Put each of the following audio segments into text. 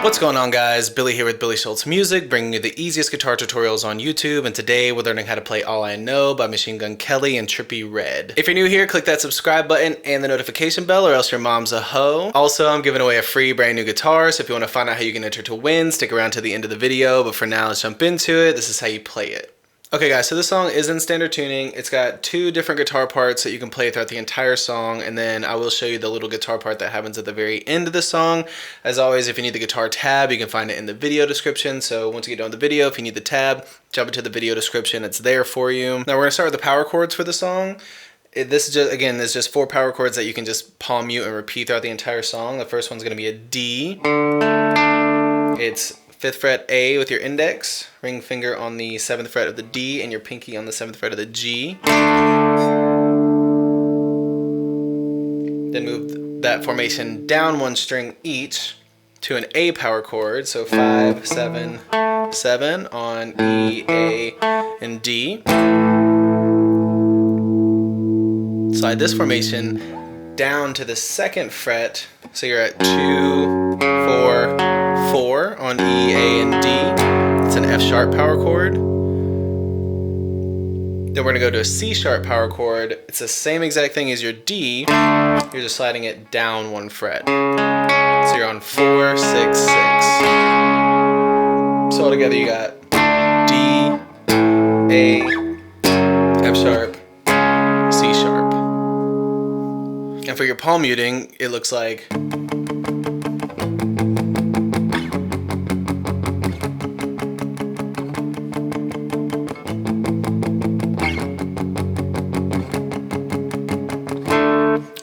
What's going on, guys? Billy here with Billy Schultz Music, bringing you the easiest guitar tutorials on YouTube, and today we're learning how to play All I Know by Machine Gun Kelly and Trippie Red. If you're new here, click that subscribe button and the notification bell, or else your mom's a hoe. Also, I'm giving away a free brand new guitar, so if you want to find out how you can enter to win, stick around to the end of the video, but for now, let's jump into it. This is how you play it. Okay guys, so this song is in standard tuning. It's got two different guitar parts that you can play throughout the entire song, and then I will show you the little guitar part that happens at the very end of the song. As always, if you need the guitar tab, you can find it in the video description. So once you get done with the video, if you need the tab, jump into the video description. It's there for you. Now we're gonna start with the power chords for the song. This is just, again, there's just 4 power chords that you can just palm mute and repeat throughout the entire song. The first one's gonna be a D. It's 5th fret A with your index, ring finger on the 7th fret of the D, and your pinky on the 7th fret of the G. Then move that formation down 1 string each to an A power chord, so 5, 7, 7 on E, A, and D. Slide this formation down to the 2nd fret, so you're at 2, 4, 4 on E, A, and D. It's an F sharp power chord. Then we're gonna go to a C sharp power chord. It's the same exact thing as your D. You're just sliding it down 1 fret. So you're on 4, 6, 6. So altogether you got D, A, F sharp, C sharp. And for your palm muting, it looks like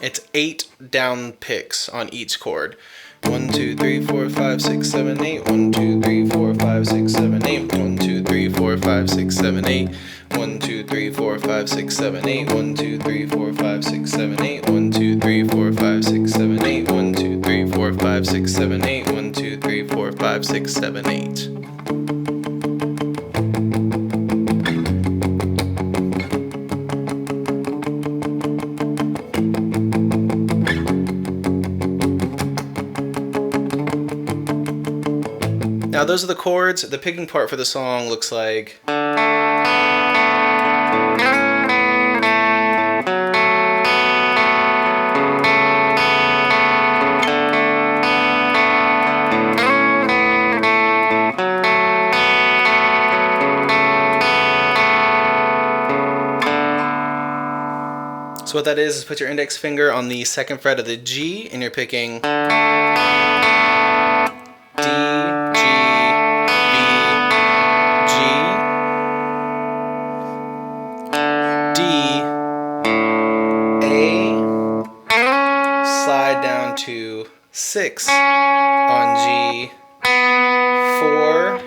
it's 8 down picks on each chord. 1, 2, 3, 4, 5, 6, 7, 8. 1, 2, 3, 4, 5, 6, 7, 8. 1, 2, 3, 4, 5, 6, 7, 8. 1, 2, 3, 4, 5, 6, 7, 8. 1, 2, 3, 4, 5, 6, 7, 8. 1, 2, 3, 4, 5, 6, 7, 8. 1, 2, 3, 4, 5, 6, 7, 8. 1, 2, 3, 4, 5, 6, 7, 8. Now those are the chords. The picking part for the song looks like so what that is put your index finger on the 2nd fret of the G, and you're picking D, G, B, G, D, A, slide down to 6 on G, 4,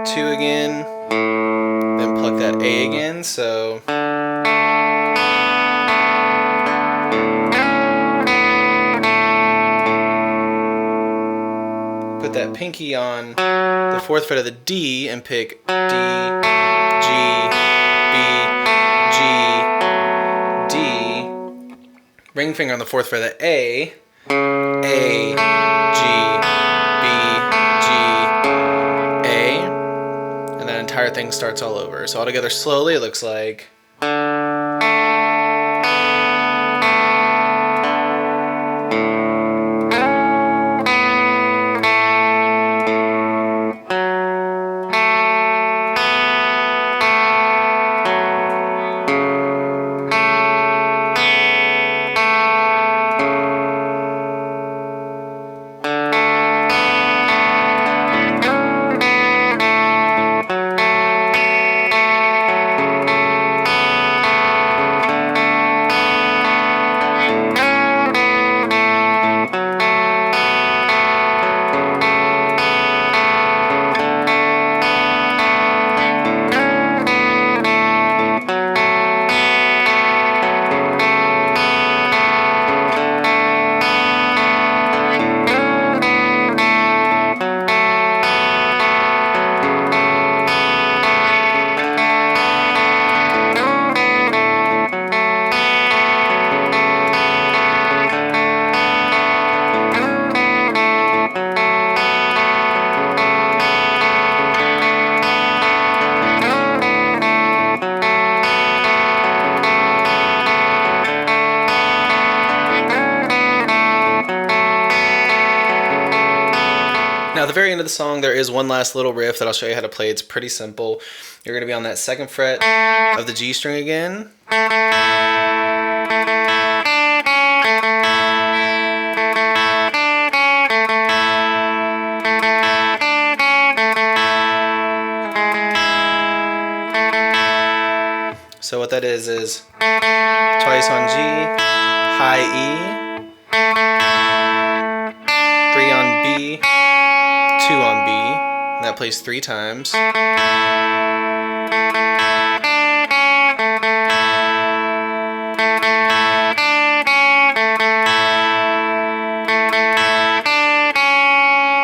2 again, then pluck that A again, so put that pinky on the 4th fret of the D and pick D, G, B, G, D. Ring finger on the 4th fret of the A, G, B, G, A. And that entire thing starts all over. So altogether slowly it looks like Now at the very end of the song, there is one last little riff that I'll show you how to play. It's pretty simple. You're gonna be on that 2nd fret of the G string again. So what that is twice on G, high E, 3 on B, 2 on B, and that plays 3 times. And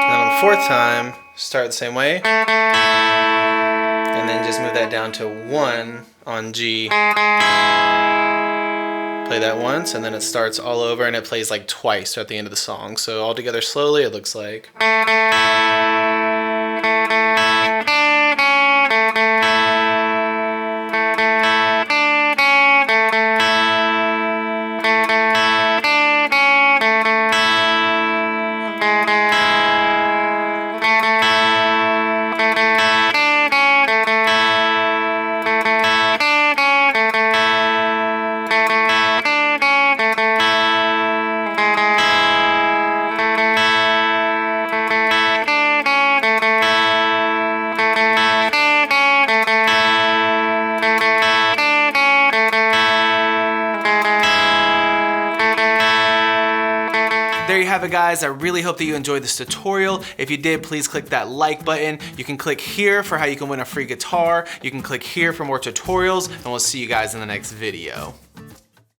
then on the 4th time, start the same way, and then just move that down to 1 on G. Play that once, and then it starts all over, and it plays like twice at the end of the song. So all together slowly, it looks like. There you have it, guys. I really hope that you enjoyed this tutorial. If you did, please click that like button. You can click here for how you can win a free guitar. You can click here for more tutorials, and we'll see you guys in the next video.